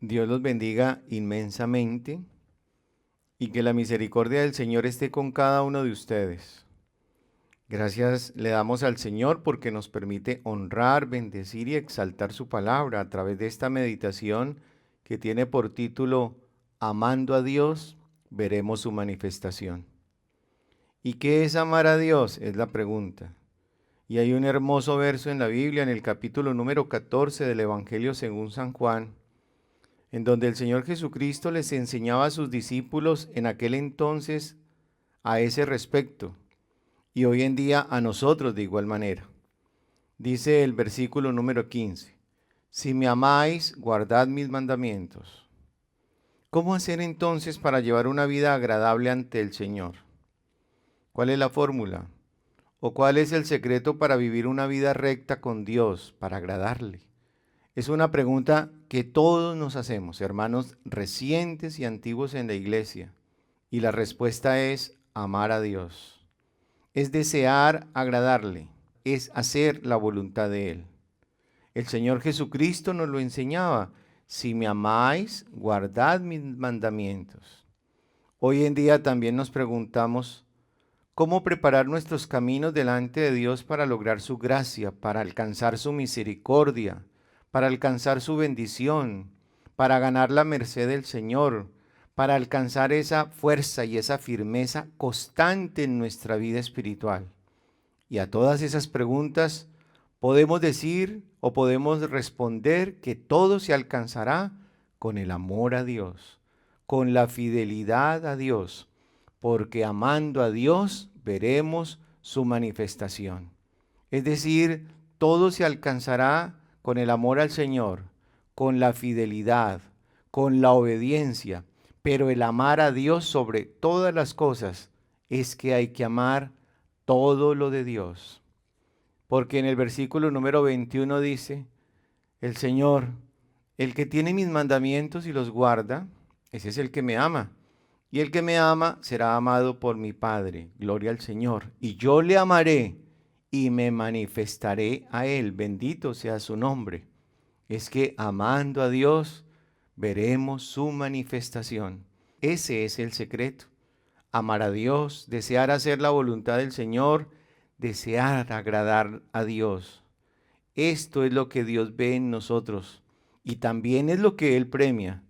Dios los bendiga inmensamente y que la misericordia del Señor esté con cada uno de ustedes. Gracias le damos al Señor porque nos permite honrar, bendecir y exaltar su palabra a través de esta meditación que tiene por título Amando a Dios, veremos su manifestación. ¿Y qué es amar a Dios? Es la pregunta. Y hay un hermoso verso en la Biblia, en el capítulo número 14 del Evangelio según San Juan, en donde el Señor Jesucristo les enseñaba a sus discípulos en aquel entonces a ese respecto, y hoy en día a nosotros de igual manera. Dice el versículo número 15, si me amáis, guardad mis mandamientos. ¿Cómo hacer entonces para llevar una vida agradable ante el Señor? ¿Cuál es la fórmula? ¿O cuál es el secreto para vivir una vida recta con Dios, para agradarle? Es una pregunta que todos nos hacemos, hermanos recientes y antiguos en la iglesia. Y la respuesta es amar a Dios. Es desear agradarle, es hacer la voluntad de Él. El Señor Jesucristo nos lo enseñaba. Si me amáis, guardad mis mandamientos. Hoy en día también nos preguntamos, ¿cómo preparar nuestros caminos delante de Dios para lograr su gracia, para alcanzar su misericordia, para alcanzar su bendición, para ganar la merced del Señor, para alcanzar esa fuerza y esa firmeza constante en nuestra vida espiritual? Y a todas esas preguntas podemos decir o podemos responder que todo se alcanzará con el amor a Dios, con la fidelidad a Dios, porque amando a Dios veremos su manifestación. Es decir, todo se alcanzará con el amor al Señor, con la fidelidad, con la obediencia, pero el amar a Dios sobre todas las cosas es que hay que amar todo lo de Dios. Porque en el versículo número 21 dice, el Señor, el que tiene mis mandamientos y los guarda, ese es el que me ama. Y el que me ama será amado por mi Padre, gloria al Señor. Y yo le amaré y me manifestaré a Él, bendito sea su nombre. Es que amando a Dios veremos su manifestación. Ese es el secreto. Amar a Dios, desear hacer la voluntad del Señor, desear agradar a Dios. Esto es lo que Dios ve en nosotros y también es lo que Él premia.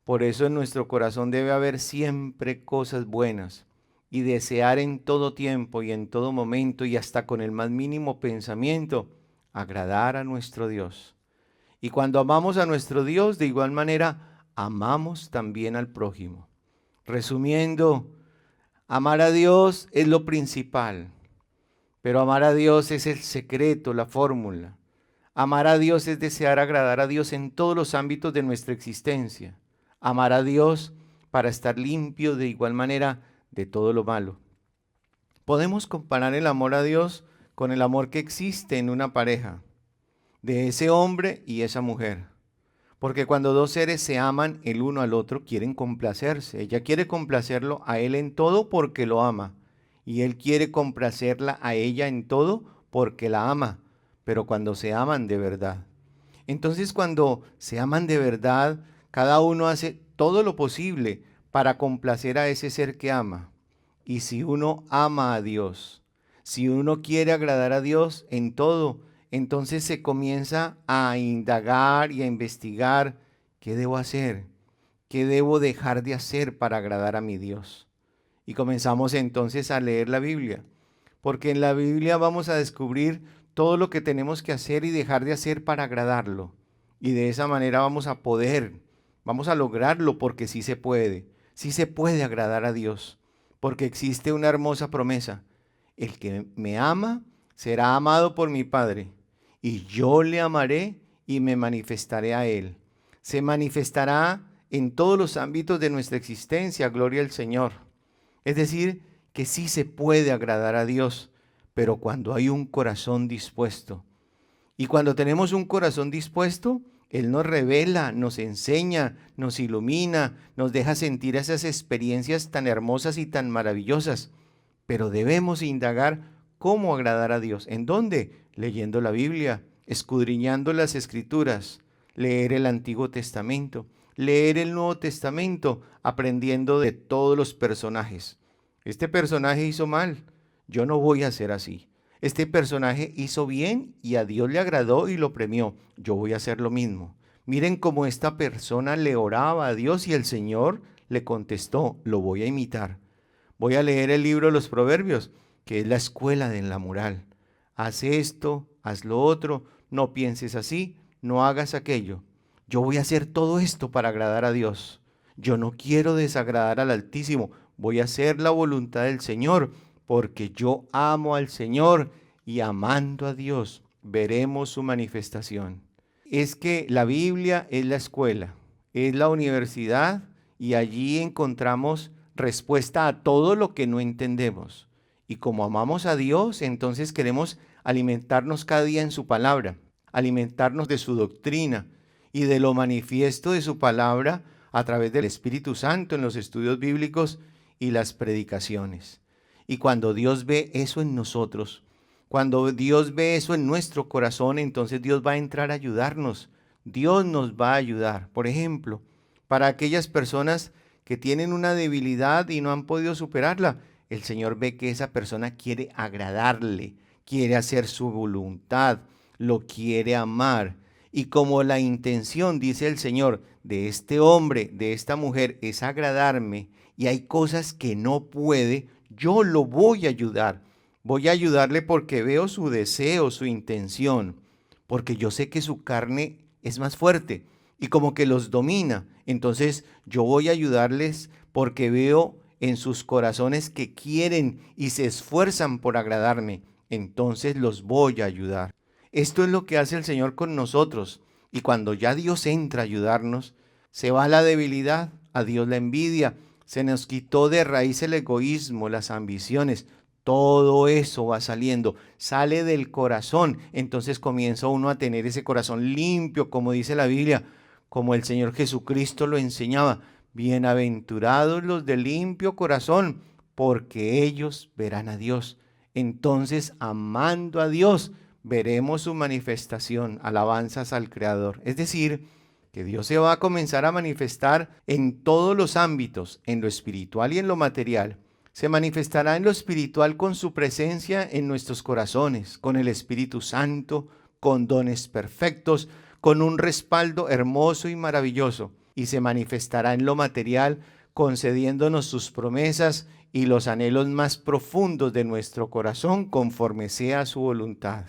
Por eso en nuestro corazón debe haber siempre cosas buenas y desear en todo tiempo y en todo momento y hasta con el más mínimo pensamiento agradar a nuestro Dios. Y cuando amamos a nuestro Dios, de igual manera, amamos también al prójimo. Resumiendo, amar a Dios es lo principal, pero amar a Dios es el secreto, la fórmula. Amar a Dios es desear agradar a Dios en todos los ámbitos de nuestra existencia. Amar a Dios para estar limpio de igual manera de todo lo malo. Podemos comparar el amor a Dios con el amor que existe en una pareja, de ese hombre y esa mujer. Porque cuando dos seres se aman el uno al otro, quieren complacerse. Ella quiere complacerlo a él en todo porque lo ama. Y él quiere complacerla a ella en todo porque la ama. Pero cuando se aman de verdad. Entonces cuando se aman de verdad, cada uno hace todo lo posible para complacer a ese ser que ama. Y si uno ama a Dios, si uno quiere agradar a Dios en todo, entonces se comienza a indagar y a investigar qué debo hacer, qué debo dejar de hacer para agradar a mi Dios. Y comenzamos entonces a leer la Biblia, porque en la Biblia vamos a descubrir todo lo que tenemos que hacer y dejar de hacer para agradarlo. Y de esa manera vamos a poder, vamos a lograrlo porque sí se puede agradar a Dios, porque existe una hermosa promesa. El que me ama será amado por mi Padre, y yo le amaré y me manifestaré a él. Se manifestará en todos los ámbitos de nuestra existencia, gloria al Señor. Es decir, que sí se puede agradar a Dios, pero cuando hay un corazón dispuesto. Y cuando tenemos un corazón dispuesto, Él nos revela, nos enseña, nos ilumina, nos deja sentir esas experiencias tan hermosas y tan maravillosas. Pero debemos indagar cómo agradar a Dios. ¿En dónde? Leyendo la Biblia, escudriñando las Escrituras, leer el Antiguo Testamento, leer el Nuevo Testamento, aprendiendo de todos los personajes. Este personaje hizo mal, yo no voy a ser así. Este personaje hizo bien y a Dios le agradó y lo premió, yo voy a hacer lo mismo. Miren cómo esta persona le oraba a Dios y el Señor le contestó, lo voy a imitar. Voy a leer el libro de los Proverbios, que es la escuela de la moral. Haz esto, haz lo otro, no pienses así, no hagas aquello. Yo voy a hacer todo esto para agradar a Dios. Yo no quiero desagradar al Altísimo. Voy a hacer la voluntad del Señor, porque yo amo al Señor y amando a Dios veremos su manifestación. Es que la Biblia es la escuela, es la universidad y allí encontramos respuesta a todo lo que no entendemos. Y como amamos a Dios, entonces queremos alimentarnos cada día en su palabra, alimentarnos de su doctrina y de lo manifiesto de su palabra a través del Espíritu Santo en los estudios bíblicos y las predicaciones. Y cuando Dios ve eso en nosotros, cuando Dios ve eso en nuestro corazón, entonces Dios va a entrar a ayudarnos. Dios nos va a ayudar. Por ejemplo, para aquellas personas que tienen una debilidad y no han podido superarla, el Señor ve que esa persona quiere agradarle, quiere hacer su voluntad, lo quiere amar. Y como la intención, dice el Señor, de este hombre, de esta mujer, es agradarme, y hay cosas que no puede, yo lo voy a ayudar. Voy a ayudarle porque veo su deseo, su intención, porque yo sé que su carne es más fuerte y como que los domina. Entonces yo voy a ayudarles porque veo en sus corazones que quieren y se esfuerzan por agradarme. Entonces los voy a ayudar. Esto es lo que hace el Señor con nosotros. Y cuando ya Dios entra a ayudarnos, se va la debilidad, a Dios la envidia, se nos quitó de raíz el egoísmo, las ambiciones. Todo eso va saliendo, sale del corazón. Entonces comienza uno a tener ese corazón limpio, como dice la Biblia, como el Señor Jesucristo lo enseñaba. Bienaventurados los de limpio corazón, porque ellos verán a Dios. Entonces, amando a Dios, veremos su manifestación, alabanzas al Creador. Es decir, que Dios se va a comenzar a manifestar en todos los ámbitos, en lo espiritual y en lo material. Se manifestará en lo espiritual con su presencia en nuestros corazones, con el Espíritu Santo, con dones perfectos, con un respaldo hermoso y maravilloso. Y se manifestará en lo material, concediéndonos sus promesas y los anhelos más profundos de nuestro corazón conforme sea su voluntad.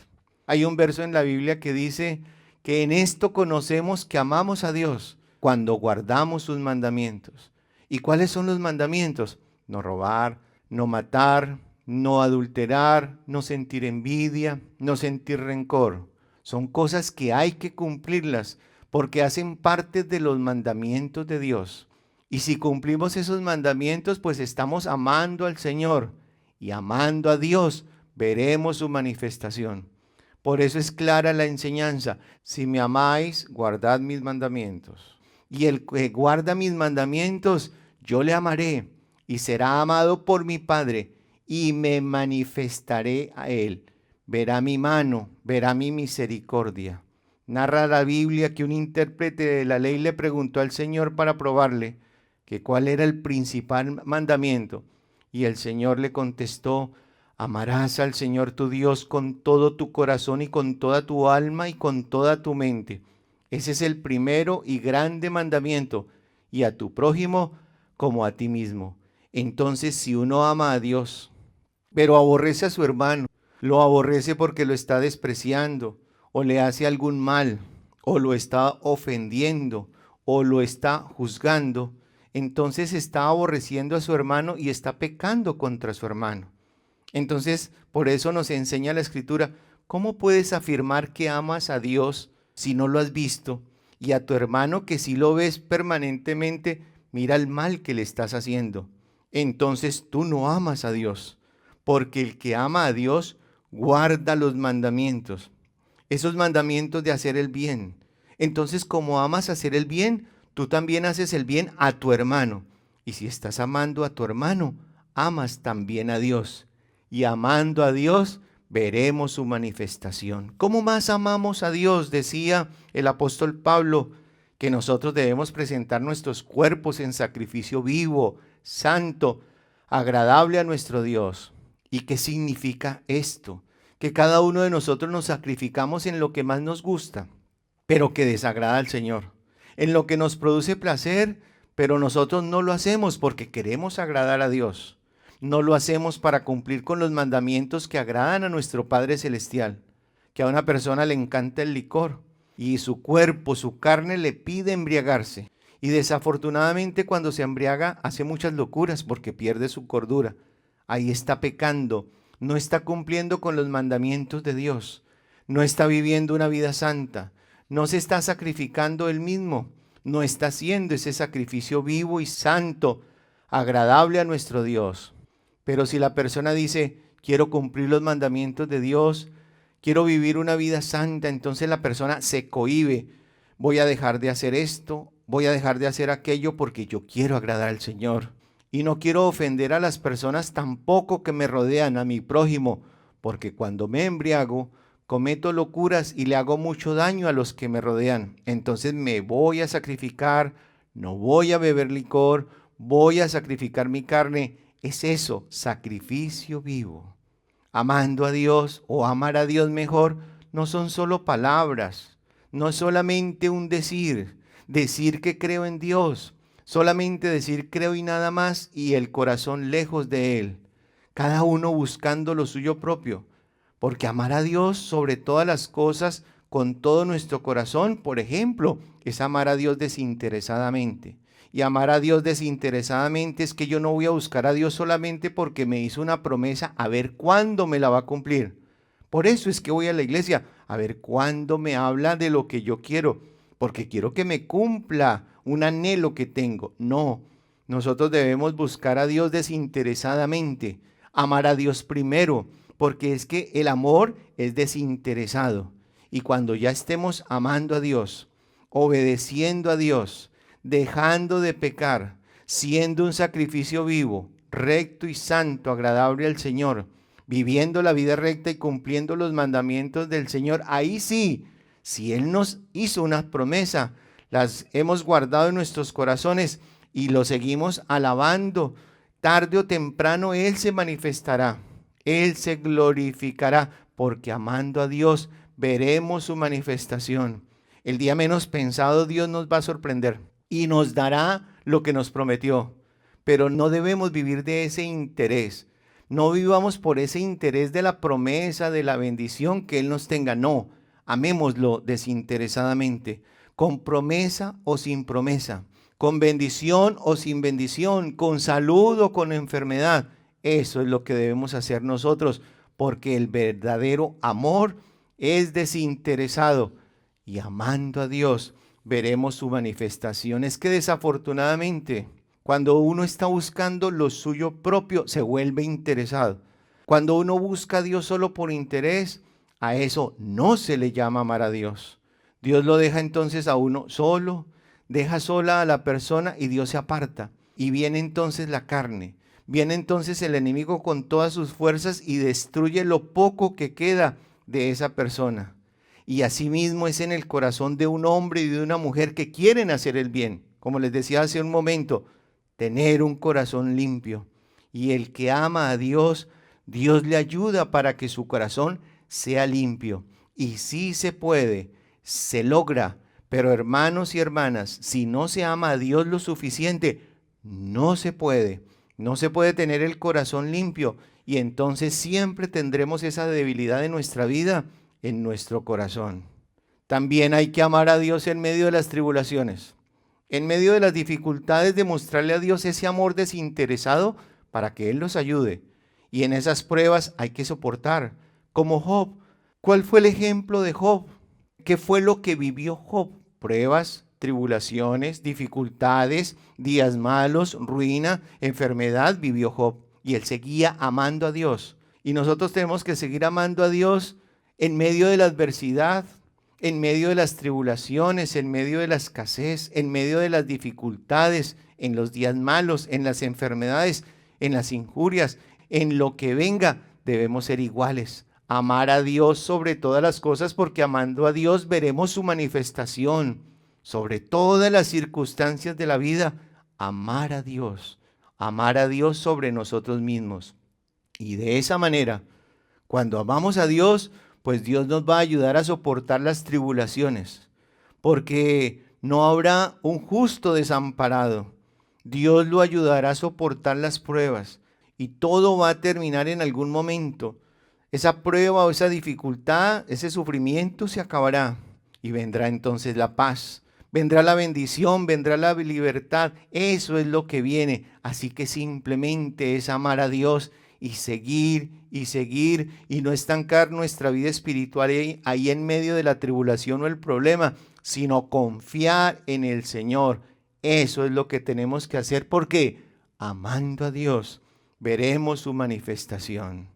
Hay un verso en la Biblia que dice que en esto conocemos que amamos a Dios cuando guardamos sus mandamientos. ¿Y cuáles son los mandamientos? No robar, no matar, no adulterar, no sentir envidia, no sentir rencor. Son cosas que hay que cumplirlas porque hacen parte de los mandamientos de Dios. Y si cumplimos esos mandamientos, pues estamos amando al Señor y amando a Dios, veremos su manifestación. Por eso es clara la enseñanza: si me amáis, guardad mis mandamientos. Y el que guarda mis mandamientos, yo le amaré y será amado por mi Padre y me manifestaré a él. Verá mi mano, verá mi misericordia. Narra la Biblia que un intérprete de la ley le preguntó al Señor para probarle que cuál era el principal mandamiento. Y el Señor le contestó: amarás al Señor tu Dios con todo tu corazón y con toda tu alma y con toda tu mente. Ese es el primero y grande mandamiento. Y a tu prójimo como a ti mismo. Entonces, si uno ama a Dios, pero aborrece a su hermano, lo aborrece porque lo está despreciando, o le hace algún mal, o lo está ofendiendo, o lo está juzgando, entonces está aborreciendo a su hermano y está pecando contra su hermano. Entonces, por eso nos enseña la Escritura: ¿cómo puedes afirmar que amas a Dios si no lo has visto? Y a tu hermano, que si lo ves permanentemente, mira el mal que le estás haciendo. Entonces tú no amas a Dios, porque el que ama a Dios guarda los mandamientos. Esos mandamientos de hacer el bien. Entonces, como amas hacer el bien, tú también haces el bien a tu hermano. Y si estás amando a tu hermano, amas también a Dios. Y amando a Dios, veremos su manifestación. ¿Cómo más amamos a Dios? Decía el apóstol Pablo, que nosotros debemos presentar nuestros cuerpos en sacrificio vivo, santo, agradable a nuestro Dios. ¿Y qué significa esto? Que cada uno de nosotros nos sacrificamos en lo que más nos gusta, pero que desagrada al Señor, en lo que nos produce placer, pero nosotros no lo hacemos porque queremos agradar a Dios. No lo hacemos para cumplir con los mandamientos que agradan a nuestro Padre Celestial. Que a una persona le encanta el licor y su cuerpo, su carne le pide embriagarse. Y desafortunadamente cuando se embriaga hace muchas locuras porque pierde su cordura. Ahí está pecando, no está cumpliendo con los mandamientos de Dios, no está viviendo una vida santa, no se está sacrificando él mismo, no está haciendo ese sacrificio vivo y santo, agradable a nuestro Dios. Pero si la persona dice, quiero cumplir los mandamientos de Dios, quiero vivir una vida santa, entonces la persona se cohíbe. Voy a dejar de hacer esto, voy a dejar de hacer aquello porque yo quiero agradar al Señor. Y no quiero ofender a las personas tampoco que me rodean, a mi prójimo, porque cuando me embriago, cometo locuras y le hago mucho daño a los que me rodean. Entonces me voy a sacrificar, no voy a beber licor, voy a sacrificar mi carne. Es eso, sacrificio vivo. Amando a Dios o amar a Dios mejor, no son solo palabras, no es solamente un decir que creo en Dios, solamente decir creo y nada más y el corazón lejos de Él. Cada uno buscando lo suyo propio, porque amar a Dios sobre todas las cosas con todo nuestro corazón, por ejemplo, es amar a Dios desinteresadamente. Y amar a Dios desinteresadamente es que yo no voy a buscar a Dios solamente porque me hizo una promesa a ver cuándo me la va a cumplir. Por eso es que voy a la iglesia, a ver cuándo me habla de lo que yo quiero, porque quiero que me cumpla un anhelo que tengo. No, nosotros debemos buscar a Dios desinteresadamente, amar a Dios primero, porque es que el amor es desinteresado. Y cuando ya estemos amando a Dios, obedeciendo a Dios, dejando de pecar, siendo un sacrificio vivo, recto y santo, agradable al Señor, viviendo la vida recta y cumpliendo los mandamientos del Señor, ahí sí, si Él nos hizo una promesa, las hemos guardado en nuestros corazones y lo seguimos alabando, tarde o temprano Él se manifestará, Él se glorificará, porque amando a Dios veremos su manifestación. El día menos pensado Dios nos va a sorprender y nos dará lo que nos prometió, pero no debemos vivir de ese interés. No vivamos por ese interés de la promesa, de la bendición que Él nos tenga. No, amémoslo desinteresadamente, con promesa o sin promesa, con bendición o sin bendición, con salud o con enfermedad. Eso es lo que debemos hacer nosotros, porque el verdadero amor es desinteresado y amando a Dios veremos su manifestación. Es que desafortunadamente, cuando uno está buscando lo suyo propio, se vuelve interesado. Cuando uno busca a Dios solo por interés, a eso no se le llama amar a Dios. Dios lo deja entonces a uno solo, deja sola a la persona y Dios se aparta. Y viene entonces la carne, viene entonces el enemigo con todas sus fuerzas y destruye lo poco que queda de esa persona. Y asimismo es en el corazón de un hombre y de una mujer que quieren hacer el bien. Como les decía hace un momento, tener un corazón limpio. Y el que ama a Dios, Dios le ayuda para que su corazón sea limpio. Y sí se puede, se logra. Pero hermanos y hermanas, si no se ama a Dios lo suficiente, no se puede. No se puede tener el corazón limpio. Y entonces siempre tendremos esa debilidad en nuestra vida, en nuestro corazón. También hay que amar a Dios en medio de las tribulaciones. En medio de las dificultades, demostrarle a Dios ese amor desinteresado para que Él nos ayude. Y en esas pruebas hay que soportar, como Job. ¿Cuál fue el ejemplo de Job? ¿Qué fue lo que vivió Job? Pruebas, tribulaciones, dificultades, días malos, ruina, enfermedad vivió Job. Y él seguía amando a Dios. Y nosotros tenemos que seguir amando a Dios en medio de la adversidad, en medio de las tribulaciones, en medio de la escasez, en medio de las dificultades, en los días malos, en las enfermedades, en las injurias, en lo que venga, debemos ser iguales, Amar a Dios sobre todas las cosas, porque amando a Dios veremos su manifestación sobre todas las circunstancias de la vida. Amar a Dios sobre nosotros mismos. Y de esa manera, cuando amamos a Dios, pues Dios nos va a ayudar a soportar las tribulaciones, porque no habrá un justo desamparado. Dios lo ayudará a soportar las pruebas y todo va a terminar en algún momento. Esa prueba o esa dificultad, ese sufrimiento se acabará y vendrá entonces la paz, vendrá la bendición, vendrá la libertad. Eso es lo que viene. Así que simplemente es amar a Dios y seguir y no estancar nuestra vida espiritual ahí en medio de la tribulación o el problema, sino confiar en el Señor. Eso es lo que tenemos que hacer, porque amando a Dios veremos su manifestación.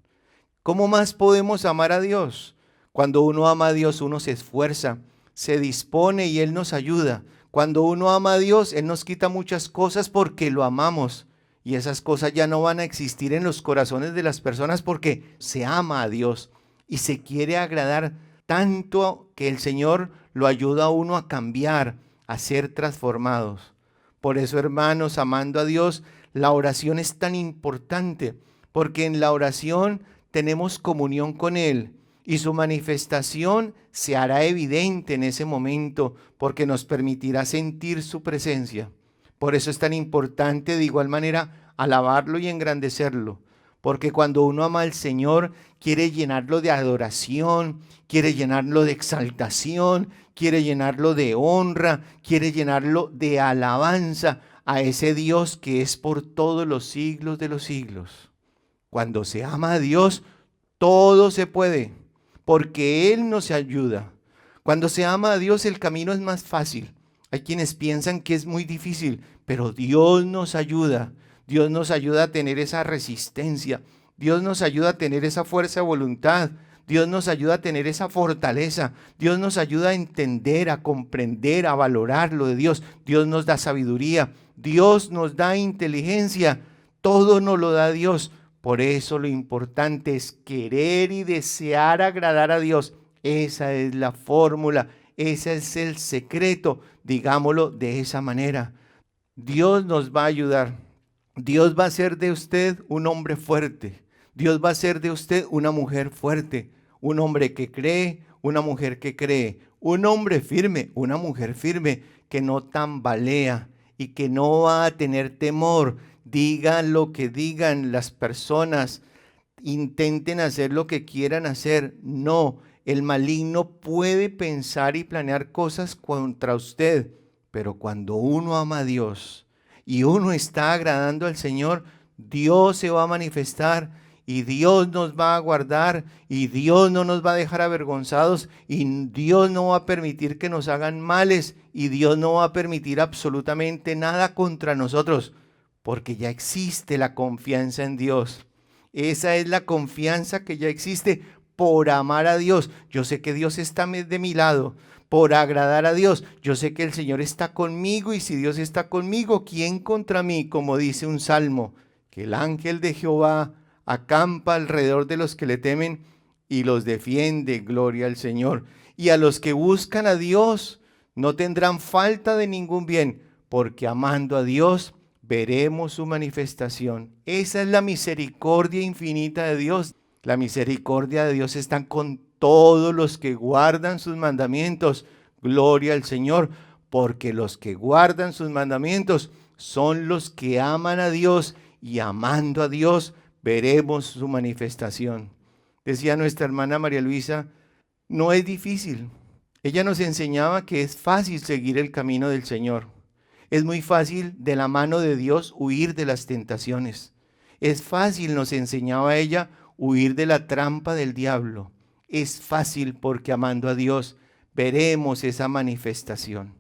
¿Cómo más podemos amar a Dios? Cuando uno ama a Dios, uno se esfuerza, se dispone y Él nos ayuda. Cuando uno ama a Dios, Él nos quita muchas cosas porque lo amamos. Y esas cosas ya no van a existir en los corazones de las personas porque se ama a Dios y se quiere agradar tanto que el Señor lo ayuda a uno a cambiar, a ser transformados. Por eso, hermanos, amando a Dios, la oración es tan importante, porque en la oración tenemos comunión con Él y su manifestación se hará evidente en ese momento, porque nos permitirá sentir su presencia. Por eso es tan importante de igual manera alabarlo y engrandecerlo, porque cuando uno ama al Señor, quiere llenarlo de adoración, quiere llenarlo de exaltación, quiere llenarlo de honra, quiere llenarlo de alabanza a ese Dios que es por todos los siglos de los siglos. Cuando se ama a Dios, todo se puede, porque Él nos ayuda. Cuando se ama a Dios, el camino es más fácil. Hay quienes piensan que es muy difícil, pero Dios nos ayuda. Dios nos ayuda a tener esa resistencia. Dios nos ayuda a tener esa fuerza de voluntad. Dios nos ayuda a tener esa fortaleza. Dios nos ayuda a entender, a comprender, a valorar lo de Dios. Dios nos da sabiduría. Dios nos da inteligencia. Todo nos lo da Dios. Por eso lo importante es querer y desear agradar a Dios. Esa es la fórmula. Ese es el secreto. Digámoslo de esa manera. Dios nos va a ayudar. Dios va a hacer de usted un hombre fuerte. Dios va a hacer de usted una mujer fuerte. Un hombre que cree, una mujer que cree. Un hombre firme, una mujer firme, que no tambalea y que no va a tener temor. Digan lo que digan las personas. Intenten hacer lo que quieran hacer. No, el maligno puede pensar y planear cosas contra usted. Pero cuando uno ama a Dios y uno está agradando al Señor, Dios se va a manifestar y Dios nos va a guardar y Dios no nos va a dejar avergonzados y Dios no va a permitir que nos hagan males y Dios no va a permitir absolutamente nada contra nosotros, porque ya existe la confianza en Dios. Esa es la confianza que ya existe por amar a Dios. Yo sé que Dios está de mi lado. Por agradar a Dios, yo sé que el Señor está conmigo y si Dios está conmigo, ¿quién contra mí? Como dice un salmo, que el ángel de Jehová acampa alrededor de los que le temen y los defiende, gloria al Señor. Y a los que buscan a Dios no tendrán falta de ningún bien, porque amando a Dios veremos su manifestación. Esa es la misericordia infinita de Dios. La misericordia de Dios está con todos los que guardan sus mandamientos. Gloria al Señor, porque los que guardan sus mandamientos son los que aman a Dios y amando a Dios veremos su manifestación. Decía nuestra hermana María Luisa, no es difícil. Ella nos enseñaba que es fácil seguir el camino del Señor. Es muy fácil de la mano de Dios huir de las tentaciones. Es fácil, nos enseñaba ella, huir de la trampa del diablo. Es fácil porque amando a Dios veremos esa manifestación.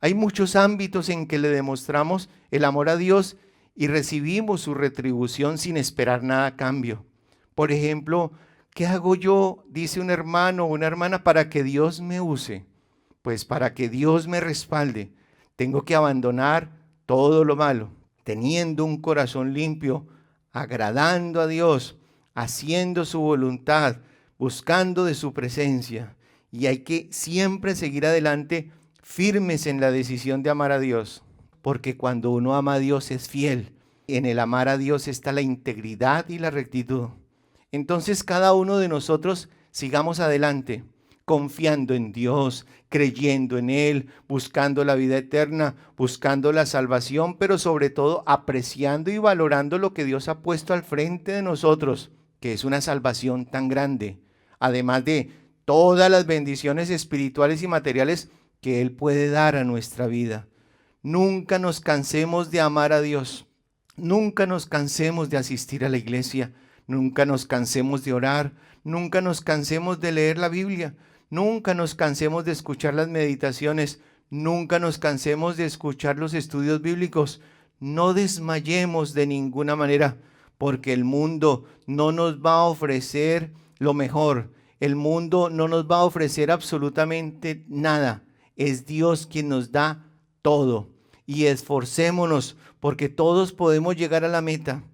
Hay muchos ámbitos en que le demostramos el amor a Dios y recibimos su retribución sin esperar nada a cambio. Por ejemplo, ¿qué hago yo? Dice un hermano o una hermana, para que Dios me use. Pues para que Dios me respalde, tengo que abandonar todo lo malo, teniendo un corazón limpio, agradando a Dios, haciendo su voluntad. buscando de su presencia. Y hay que siempre seguir adelante firmes en la decisión de amar a Dios, porque cuando uno ama a Dios es fiel. En el amar a Dios está la integridad y la rectitud. Entonces cada uno de nosotros sigamos adelante, confiando en Dios, creyendo en Él, buscando la vida eterna, buscando la salvación, pero sobre todo apreciando y valorando lo que Dios ha puesto al frente de nosotros, que es una salvación tan grande, además de todas las bendiciones espirituales y materiales que Él puede dar a nuestra vida. Nunca nos cansemos de amar a Dios, nunca nos cansemos de asistir a la iglesia, nunca nos cansemos de orar, nunca nos cansemos de leer la Biblia, nunca nos cansemos de escuchar las meditaciones, nunca nos cansemos de escuchar los estudios bíblicos. No desmayemos de ninguna manera, porque el mundo no nos va a ofrecer lo mejor. El mundo no nos va a ofrecer absolutamente nada. Es Dios quien nos da todo. Y esforcémonos, porque todos podemos llegar a la meta.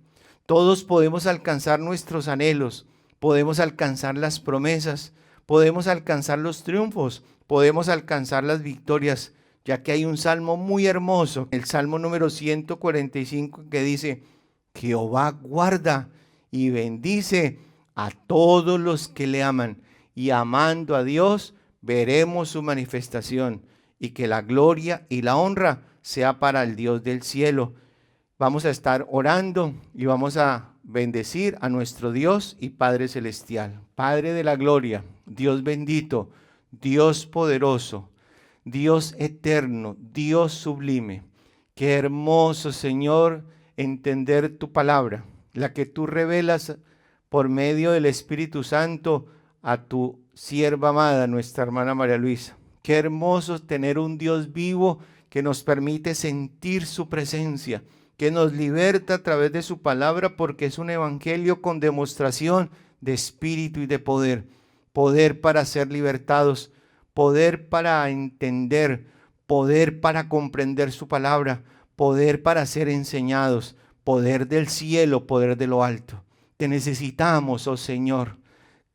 Todos podemos alcanzar nuestros anhelos, podemos alcanzar las promesas, podemos alcanzar los triunfos, podemos alcanzar las victorias, ya que hay un salmo muy hermoso, el salmo número 145, que dice: Jehová guarda y bendice a todos los que le aman, y amando a Dios veremos su manifestación, y que la gloria y la honra sea para el Dios del cielo. Vamos a estar orando y vamos a bendecir a nuestro Dios y Padre Celestial. Padre de la gloria, Dios bendito, Dios poderoso, Dios eterno, Dios sublime. Qué hermoso, Señor, entender tu palabra, la que tú revelas por medio del Espíritu Santo a tu sierva amada, nuestra hermana María Luisa. Qué hermoso tener un Dios vivo que nos permite sentir su presencia, que nos liberta a través de su palabra, porque es un evangelio con demostración de espíritu y de poder. Poder para ser libertados, poder para entender, poder para comprender su palabra, poder para ser enseñados, poder del cielo, poder de lo alto. Te necesitamos, oh Señor.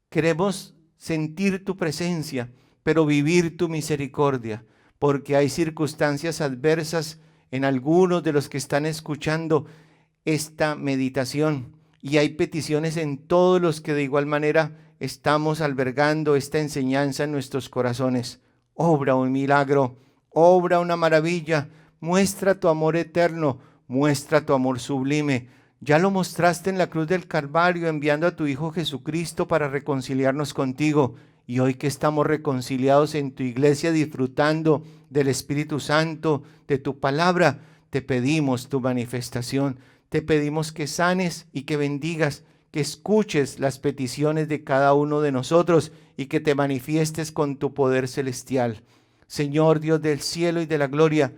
Queremos sentir tu presencia, pero vivir tu misericordia, porque hay circunstancias adversas en algunos de los que están escuchando esta meditación, y hay peticiones en todos los que de igual manera estamos albergando esta enseñanza en nuestros corazones. Obra un milagro, obra una maravilla, muestra tu amor eterno, muestra tu amor sublime. Ya lo mostraste en la cruz del Calvario, enviando a tu Hijo Jesucristo para reconciliarnos contigo. Y hoy que estamos reconciliados en tu iglesia, disfrutando del Espíritu Santo, de tu palabra, te pedimos tu manifestación. Te pedimos que sanes y que bendigas, que escuches las peticiones de cada uno de nosotros y que te manifiestes con tu poder celestial. Señor Dios del cielo y de la gloria,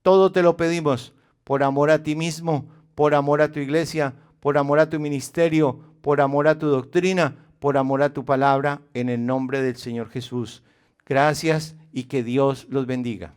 todo te lo pedimos por amor a ti mismo, por amor a tu iglesia, por amor a tu ministerio, por amor a tu doctrina, por amor a tu palabra, en el nombre del Señor Jesús. Gracias y que Dios los bendiga.